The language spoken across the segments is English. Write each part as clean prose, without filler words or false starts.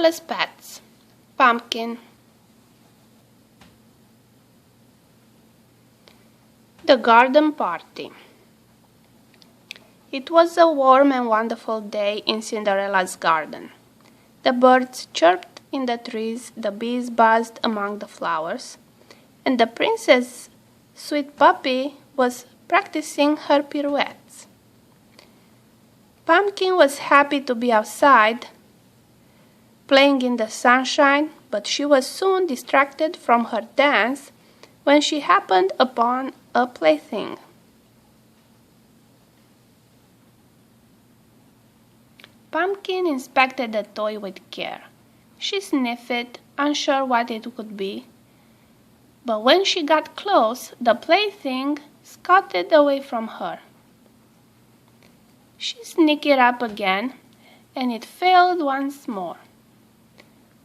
Cinderella's pets. Pumpkin. The garden party. It was a warm and wonderful day in Cinderella's garden. The birds chirped in the trees, the bees buzzed among the flowers, and the princess' sweet puppy was practicing her pirouettes. Pumpkin was happy to be outside, playing in the sunshine, but she was soon distracted from her dance when she happened upon a plaything. Pumpkin inspected the toy with care. She sniffed it, unsure what it could be, but when she got close, the plaything scuttled away from her. She sneaked it up again, and it failed once more.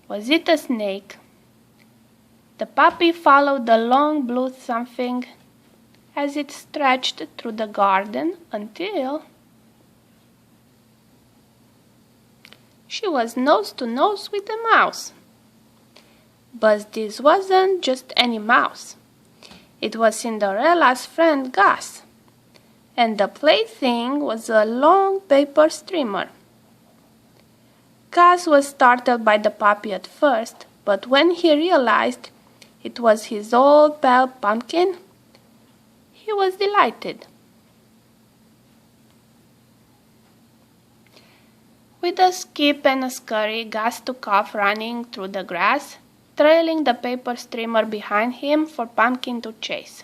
Was it a snake? The puppy followed the long blue something as it stretched through the garden until she was nose to nose with a mouse. But this wasn't just any mouse. It was Cinderella's friend Gus, and the plaything was a long paper streamer. Gus was startled by the puppy at first, but when he realized it was his old pal Pumpkin, he was delighted. With a skip and a scurry, Gus took off running through the grass, trailing the paper streamer behind him for Pumpkin to chase.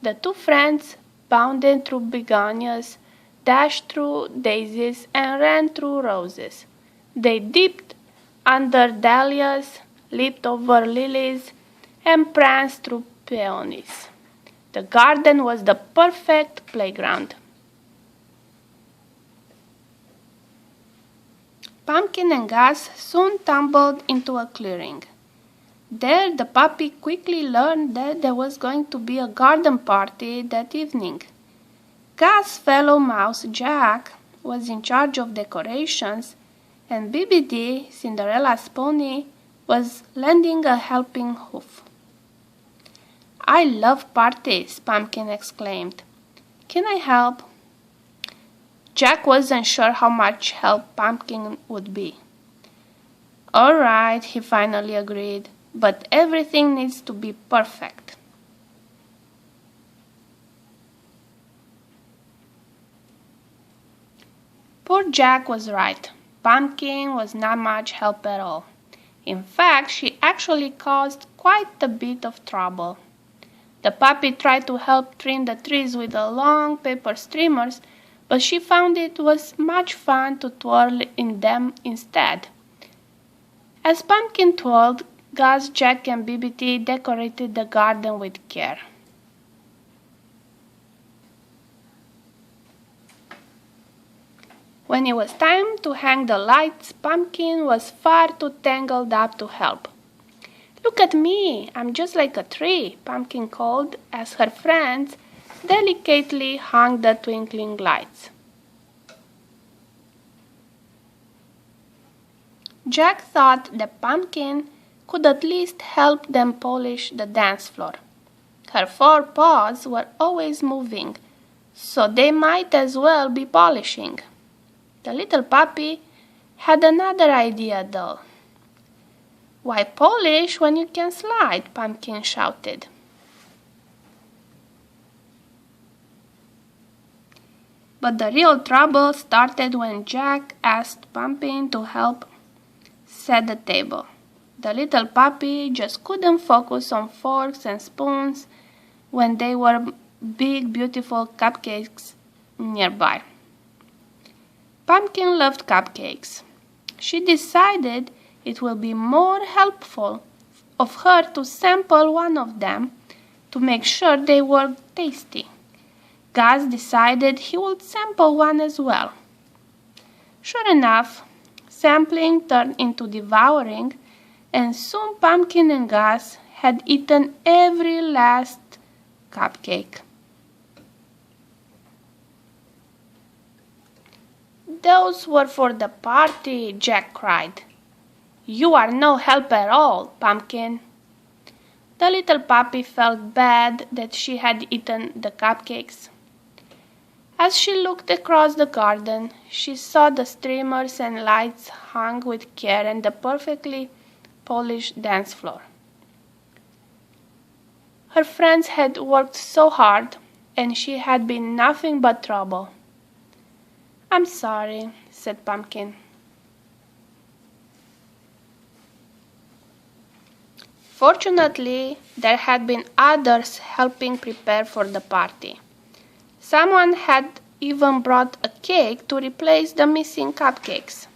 The two friends bounded through begonias, dashed through daisies, and ran through roses. They dipped under dahlias, leaped over lilies, and pranced through peonies. The garden was the perfect playground. Pumpkin and Gus soon tumbled into a clearing. There the puppy quickly learned that there was going to be a garden party that evening. Gus' fellow mouse Jack was in charge of decorations, and BBD, Cinderella's pony, was lending a helping hoof. "I love parties," Pumpkin exclaimed. "Can I help?" Jack wasn't sure how much help Pumpkin would be. "All right," he finally agreed, "but everything needs to be perfect." Poor Jack was right. Pumpkin was not much help at all. In fact, she actually caused quite a bit of trouble. The puppy tried to help trim the trees with the long paper streamers, but she found it was much fun to twirl in them instead. As Pumpkin twirled, Gus, Jack, and BBT decorated the garden with care. When it was time to hang the lights, Pumpkin was far too tangled up to help. "Look at me, I'm just like a tree," Pumpkin called as her friends delicately hung the twinkling lights. Jack thought that Pumpkin could at least help them polish the dance floor. Her 4 paws were always moving, so they might as well be polishing. The little puppy had another idea though. "Why polish when you can slide?" Pumpkin shouted. But the real trouble started when Jack asked Pumpkin to help set the table. The little puppy just couldn't focus on forks and spoons when there were big, beautiful cupcakes nearby. Pumpkin loved cupcakes. She decided it will be more helpful of her to sample one of them to make sure they were tasty. Gus decided he would sample one as well. Sure enough, sampling turned into devouring, and soon Pumpkin and Gus had eaten every last cupcake. "Those were for the party," Jack cried. You are no help at all, Pumpkin. The little puppy felt bad that she had eaten the cupcakes. As she looked across the garden, she saw the streamers and lights hung with care and the perfectly polished dance floor. Her friends had worked so hard, and she had been nothing but trouble. "I'm sorry," said Pumpkin. Fortunately, there had been others helping prepare for the party. Someone had even brought a cake to replace the missing cupcakes.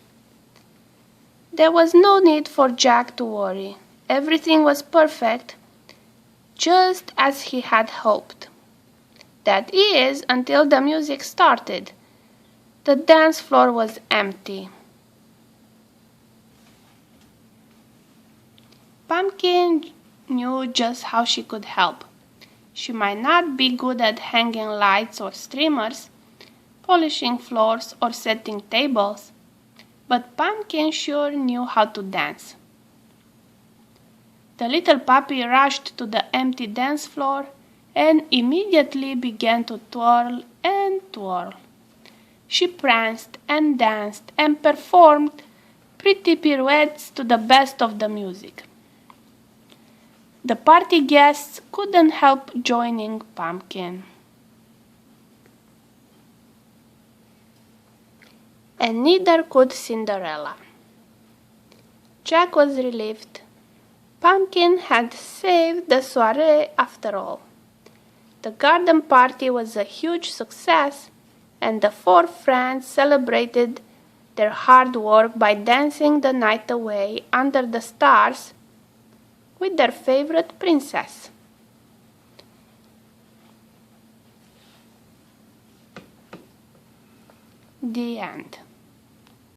There was no need for Jack to worry. Everything was perfect, just as he had hoped. That is, until the music started. The dance floor was empty. Pumpkin knew just how she could help. She might not be good at hanging lights or streamers, polishing floors or setting tables, but Pumpkin sure knew how to dance. The little puppy rushed to the empty dance floor and immediately began to twirl and twirl. She pranced and danced and performed pretty pirouettes to the best of the music. The party guests couldn't help joining Pumpkin. And neither could Cinderella. Jack was relieved. Pumpkin had saved the soiree after all. The garden party was a huge success, and the four friends celebrated their hard work by dancing the night away under the stars with their favorite princess. The end.